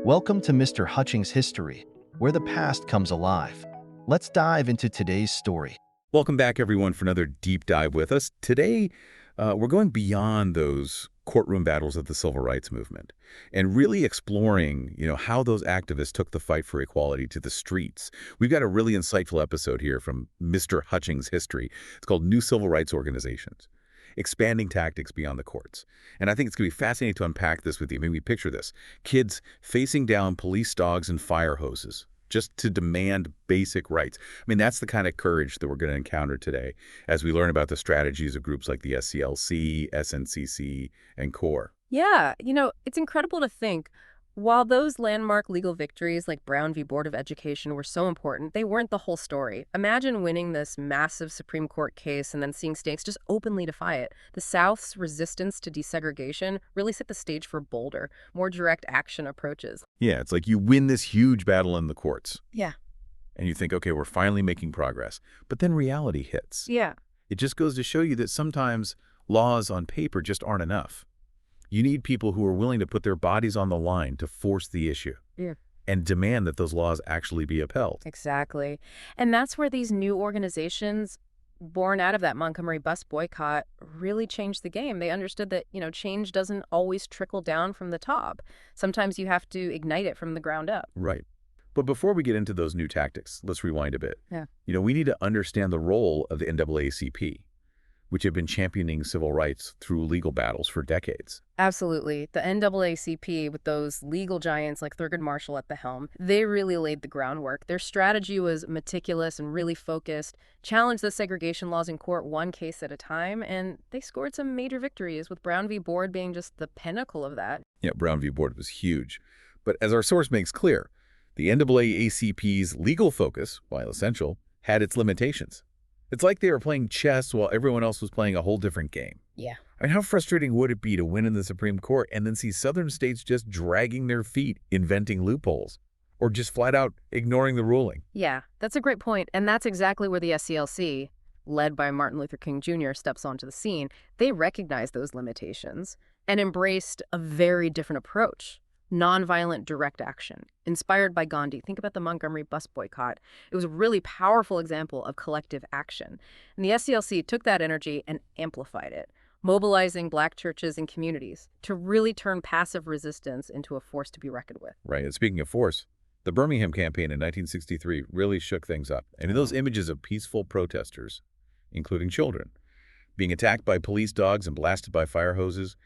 Welcome to Mr. Hutchings History, where the past comes alive. Let's dive into today's story. Welcome back, everyone, for another deep dive with us. Today, we're going beyond those courtroom battles of the civil rights movement and really exploring, how those activists took the fight for equality to the streets. We've got a really insightful episode here from Mr. Hutchings History. It's called New Civil Rights Organizations, Expanding Tactics Beyond the Courts. And I think it's going to be fascinating to unpack this with you. Maybe picture this. Kids facing down police dogs and fire hoses just to demand basic rights. I mean, that's the kind of courage that we're going to encounter today as we learn about the strategies of groups like the SCLC, SNCC, and CORE. Yeah, it's incredible to think, while those landmark legal victories like Brown v. Board of Education were so important, they weren't the whole story. Imagine winning this massive Supreme Court case and then seeing states just openly defy it. The South's resistance to desegregation really set the stage for bolder, more direct action approaches. Yeah, it's like you win this huge battle in the courts. Yeah. And you think, okay, we're finally making progress. But then reality hits. Yeah. It just goes to show you that sometimes laws on paper just aren't enough. You need people who are willing to put their bodies on the line to force the issue and demand that those laws actually be upheld. Exactly. And that's where these new organizations born out of that Montgomery Bus Boycott really changed the game. They understood that, change doesn't always trickle down from the top. Sometimes you have to ignite it from the ground up. Right. But before we get into those new tactics, let's rewind a bit. Yeah. We need to understand the role of the NAACP, which have been championing civil rights through legal battles for decades. Absolutely. The NAACP, with those legal giants like Thurgood Marshall at the helm, they really laid the groundwork. Their strategy was meticulous and really focused, challenged the segregation laws in court one case at a time, and they scored some major victories, with Brown v. Board being just the pinnacle of that. Yeah, Brown v. Board was huge. But as our source makes clear, the NAACP's legal focus, while essential, had its limitations. It's like they were playing chess while everyone else was playing a whole different game. Yeah. I mean, how frustrating would it be to win in the Supreme Court and then see southern states just dragging their feet, inventing loopholes, or just flat out ignoring the ruling? Yeah, that's a great point. And that's exactly where the SCLC, led by Martin Luther King Jr., steps onto the scene. They recognized those limitations and embraced a very different approach. Nonviolent direct action, inspired by Gandhi. Think about the Montgomery Bus Boycott. It was a really powerful example of collective action. And the SCLC took that energy and amplified it, mobilizing Black churches and communities to really turn passive resistance into a force to be reckoned with. Right. And speaking of force, the Birmingham Campaign in 1963 really shook things up. And in those images of peaceful protesters, including children, being attacked by police dogs and blasted by fire hoses,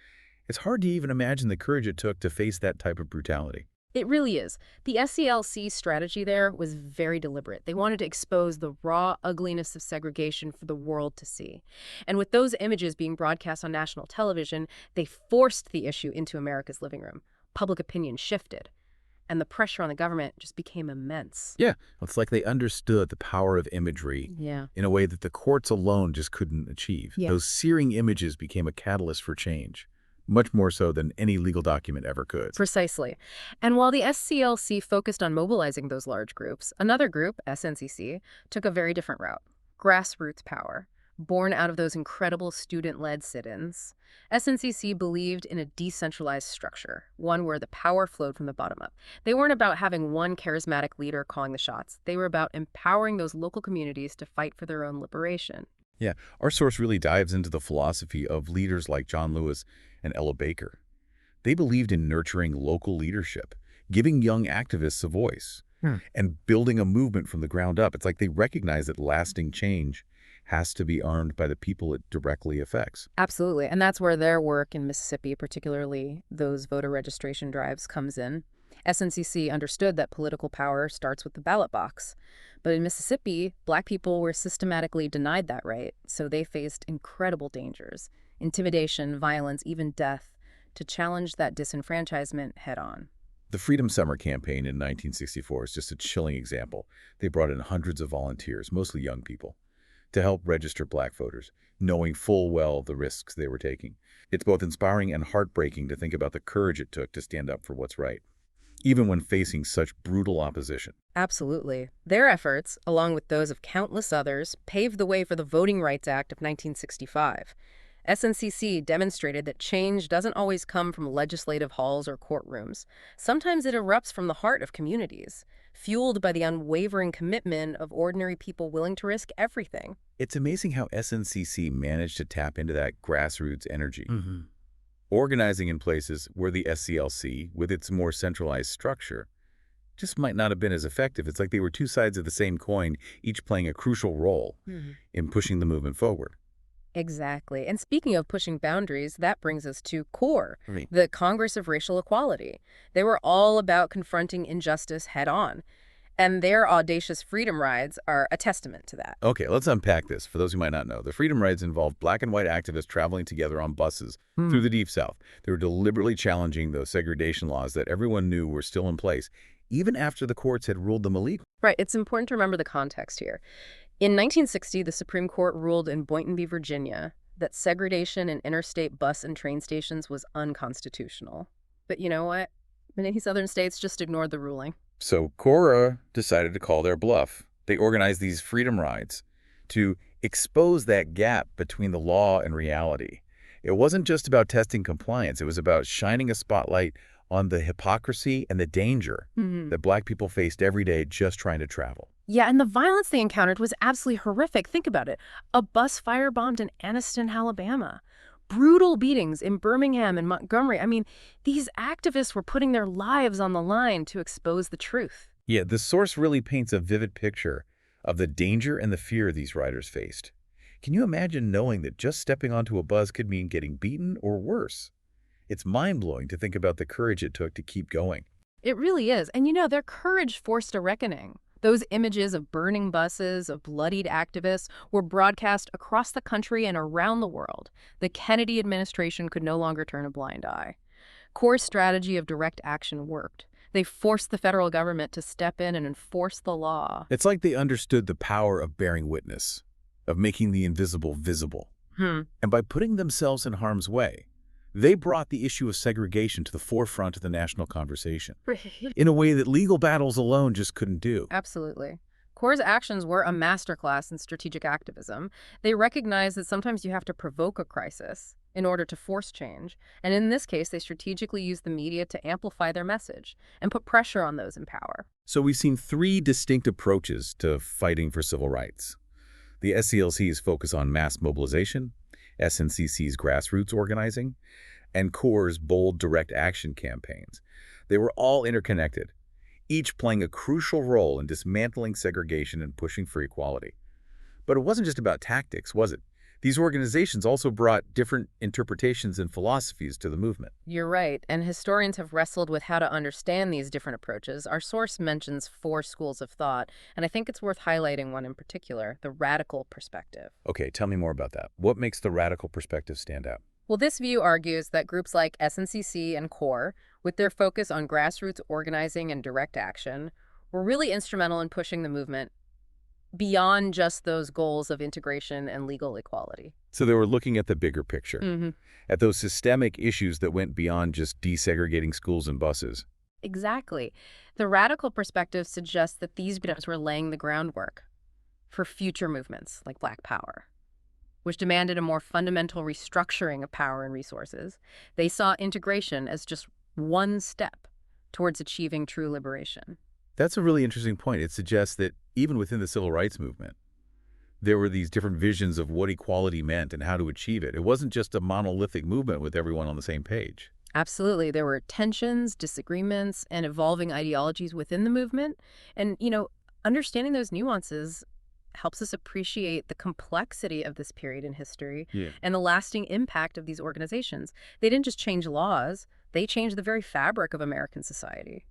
it's hard to even imagine the courage it took to face that type of brutality. It really is. The SCLC strategy there was very deliberate. They wanted to expose the raw ugliness of segregation for the world to see. And with those images being broadcast on national television, they forced the issue into America's living room. Public opinion shifted, and the pressure on the government just became immense. Yeah, it's like they understood the power of imagery in a way that the courts alone just couldn't achieve. Yeah. Those searing images became a catalyst for change. Much more so than any legal document ever could. Precisely. And while the SCLC focused on mobilizing those large groups, another group, SNCC, took a very different route. Grassroots power. Born out of those incredible student-led sit-ins, SNCC believed in a decentralized structure, one where the power flowed from the bottom up. They weren't about having one charismatic leader calling the shots. They were about empowering those local communities to fight for their own liberation. Yeah, our source really dives into the philosophy of leaders like John Lewis and Ella Baker. They believed in nurturing local leadership, giving young activists a voice, and building a movement from the ground up. It's like they recognize that lasting change has to be armed by the people it directly affects. Absolutely. And that's where their work in Mississippi, particularly those voter registration drives, comes in. SNCC understood that political power starts with the ballot box. But in Mississippi, Black people were systematically denied that right, so they faced incredible dangers, intimidation, violence, even death, to challenge that disenfranchisement head-on. The Freedom Summer Campaign in 1964 is just a chilling example. They brought in hundreds of volunteers, mostly young people, to help register Black voters, knowing full well the risks they were taking. It's both inspiring and heartbreaking to think about the courage it took to stand up for what's right, even when facing such brutal opposition. Absolutely. Their efforts, along with those of countless others, paved the way for the Voting Rights Act of 1965. SNCC demonstrated that change doesn't always come from legislative halls or courtrooms. Sometimes it erupts from the heart of communities, fueled by the unwavering commitment of ordinary people willing to risk everything. It's amazing how SNCC managed to tap into that grassroots energy. Mm-hmm. Organizing in places where the SCLC, with its more centralized structure, just might not have been as effective. It's like they were two sides of the same coin, each playing a crucial role in pushing the movement forward. Exactly. And speaking of pushing boundaries, that brings us to CORE, Right. the Congress of Racial Equality. They were all about confronting injustice head on. And their audacious freedom rides are a testament to that. Okay, let's unpack this for those who might not know. The freedom rides involved black and white activists traveling together on buses through the Deep South. They were deliberately challenging those segregation laws that everyone knew were still in place, even after the courts had ruled them illegal. Right. It's important to remember the context here. In 1960, the Supreme Court ruled in Boynton v. Virginia that segregation in interstate bus and train stations was unconstitutional. But you know what? Many southern states just ignored the ruling. So Cora decided to call their bluff. They organized these freedom rides to expose that gap between the law and reality. It wasn't just about testing compliance. It was about shining a spotlight on the hypocrisy and the danger that black people faced every day just trying to travel. Yeah, and the violence they encountered was absolutely horrific. Think about it. A bus firebombed in Anniston, Alabama. Brutal beatings in Birmingham and Montgomery. I mean, these activists were putting their lives on the line to expose the truth. Yeah, the source really paints a vivid picture of the danger and the fear these riders faced. Can you imagine knowing that just stepping onto a bus could mean getting beaten or worse? It's mind-blowing to think about the courage it took to keep going. It really is. And you know, their courage forced a reckoning. Those images of burning buses, of bloodied activists, were broadcast across the country and around the world. The Kennedy administration could no longer turn a blind eye. CORE's strategy of direct action worked. They forced the federal government to step in and enforce the law. It's like they understood the power of bearing witness, of making the invisible visible. And by putting themselves in harm's way, they brought the issue of segregation to the forefront of the national conversation in a way that legal battles alone just couldn't do. Absolutely. CORE's actions were a masterclass in strategic activism. They recognized that sometimes you have to provoke a crisis in order to force change. And in this case, they strategically used the media to amplify their message and put pressure on those in power. So we've seen three distinct approaches to fighting for civil rights. The SCLC's focus on mass mobilization, SNCC's grassroots organizing, and CORE's bold direct action campaigns. They were all interconnected, each playing a crucial role in dismantling segregation and pushing for equality. But it wasn't just about tactics, was it? These organizations also brought different interpretations and philosophies to the movement. You're right, and historians have wrestled with how to understand these different approaches. Our source mentions 4 schools of thought, and I think it's worth highlighting one in particular, the radical perspective. Okay, tell me more about that. What makes the radical perspective stand out? Well, this view argues that groups like SNCC and CORE, with their focus on grassroots organizing and direct action, were really instrumental in pushing the movement beyond just those goals of integration and legal equality. So they were looking at the bigger picture, at those systemic issues that went beyond just desegregating schools and buses. Exactly. The radical perspective suggests that these groups were laying the groundwork for future movements like Black Power, which demanded a more fundamental restructuring of power and resources. They saw integration as just one step towards achieving true liberation. That's a really interesting point. It suggests that even within the civil rights movement, there were these different visions of what equality meant and how to achieve it. It wasn't just a monolithic movement with everyone on the same page. Absolutely. There were tensions, disagreements, and evolving ideologies within the movement. And, you know, understanding those nuances helps us appreciate the complexity of this period in history and the lasting impact of these organizations. They didn't just change laws, they changed the very fabric of American society.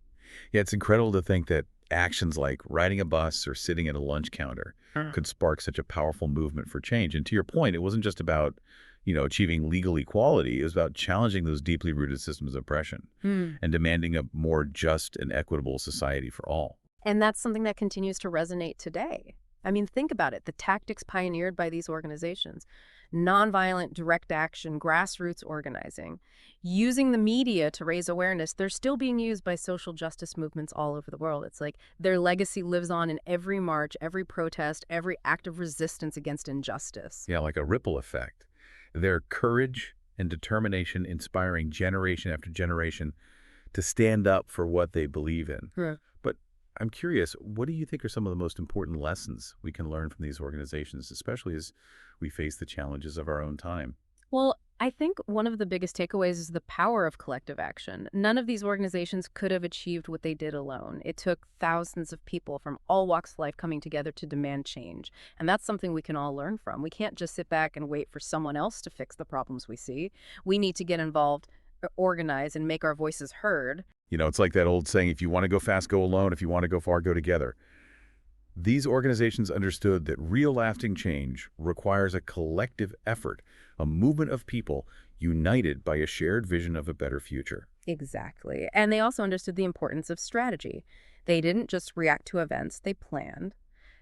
Yeah, it's incredible to think that actions like riding a bus or sitting at a lunch counter could spark such a powerful movement for change. And to your point, it wasn't just about, achieving legal equality. It was about challenging those deeply rooted systems of oppression and demanding a more just and equitable society for all. And that's something that continues to resonate today. I mean, think about it. The tactics pioneered by these organizations, nonviolent direct action, grassroots organizing, using the media to raise awareness, they're still being used by social justice movements all over the world. It's like their legacy lives on in every march, every protest, every act of resistance against injustice. Yeah, like a ripple effect. Their courage and determination inspiring generation after generation to stand up for what they believe in. Right. But I'm curious, what do you think are some of the most important lessons we can learn from these organizations, especially as we face the challenges of our own time? Well, I think one of the biggest takeaways is the power of collective action. None of these organizations could have achieved what they did alone. It took thousands of people from all walks of life coming together to demand change. And that's something we can all learn from. We can't just sit back and wait for someone else to fix the problems we see. We need to get involved, organize, and make our voices heard. It's like that old saying, if you want to go fast, go alone. If you want to go far, go together. These organizations understood that real lasting change requires a collective effort, a movement of people united by a shared vision of a better future. Exactly. And they also understood the importance of strategy. They didn't just react to events, they planned.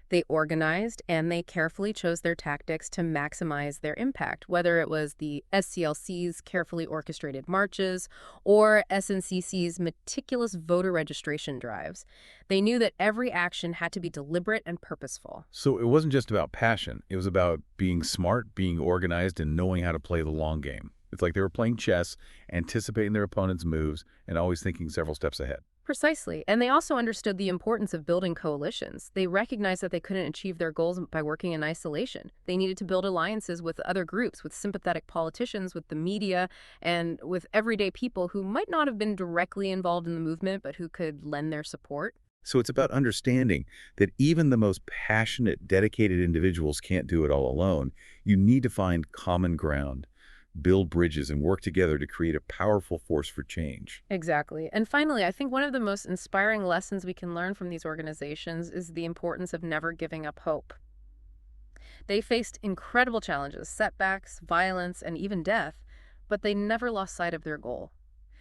They organized, and they carefully chose their tactics to maximize their impact, whether it was the SCLC's carefully orchestrated marches or SNCC's meticulous voter registration drives. They knew that every action had to be deliberate and purposeful. So it wasn't just about passion. It was about being smart, being organized, and knowing how to play the long game. It's like they were playing chess, anticipating their opponent's moves, and always thinking several steps ahead. Precisely. And they also understood the importance of building coalitions. They recognized that they couldn't achieve their goals by working in isolation. They needed to build alliances with other groups, with sympathetic politicians, with the media, and with everyday people who might not have been directly involved in the movement, but who could lend their support. So it's about understanding that even the most passionate, dedicated individuals can't do it all alone. You need to find common ground, build bridges, and work together to create a powerful force for change. Exactly. And finally, I think one of the most inspiring lessons we can learn from these organizations is the importance of never giving up hope. They faced incredible challenges, setbacks, violence, and even death, but they never lost sight of their goal.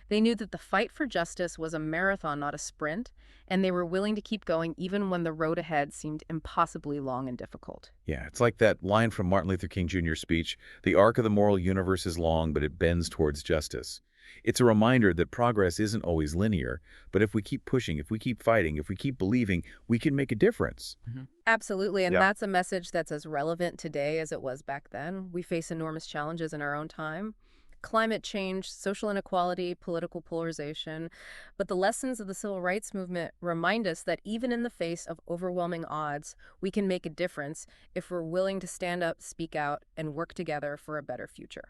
They knew that the fight for justice was a marathon, not a sprint, and they were willing to keep going even when the road ahead seemed impossibly long and difficult. Yeah, it's like that line from Martin Luther King Jr.'s speech, "The arc of the moral universe is long, but it bends towards justice." It's a reminder that progress isn't always linear, but if we keep pushing, if we keep fighting, if we keep believing, we can make a difference. Absolutely, and Yeah. that's a message that's as relevant today as it was back then. We face enormous challenges in our own time. Climate change, social inequality, political polarization. But the lessons of the civil rights movement remind us that even in the face of overwhelming odds, we can make a difference if we're willing to stand up, speak out, and work together for a better future.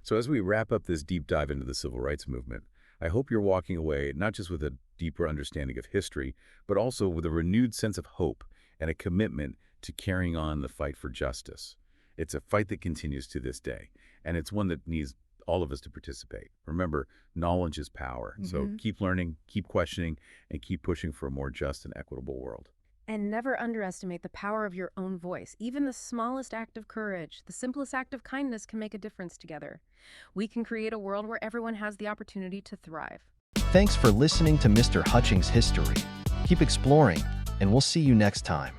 So as we wrap up this deep dive into the civil rights movement, I hope you're walking away not just with a deeper understanding of history, but also with a renewed sense of hope and a commitment to carrying on the fight for justice. It's a fight that continues to this day, and it's one that needs all of us to participate. Remember, knowledge is power. So keep learning, keep questioning, and keep pushing for a more just and equitable world. And never underestimate the power of your own voice. Even the smallest act of courage, the simplest act of kindness can make a difference together. We can create a world where everyone has the opportunity to thrive. Thanks for listening to Mr. Hutchings History. Keep exploring, and we'll see you next time.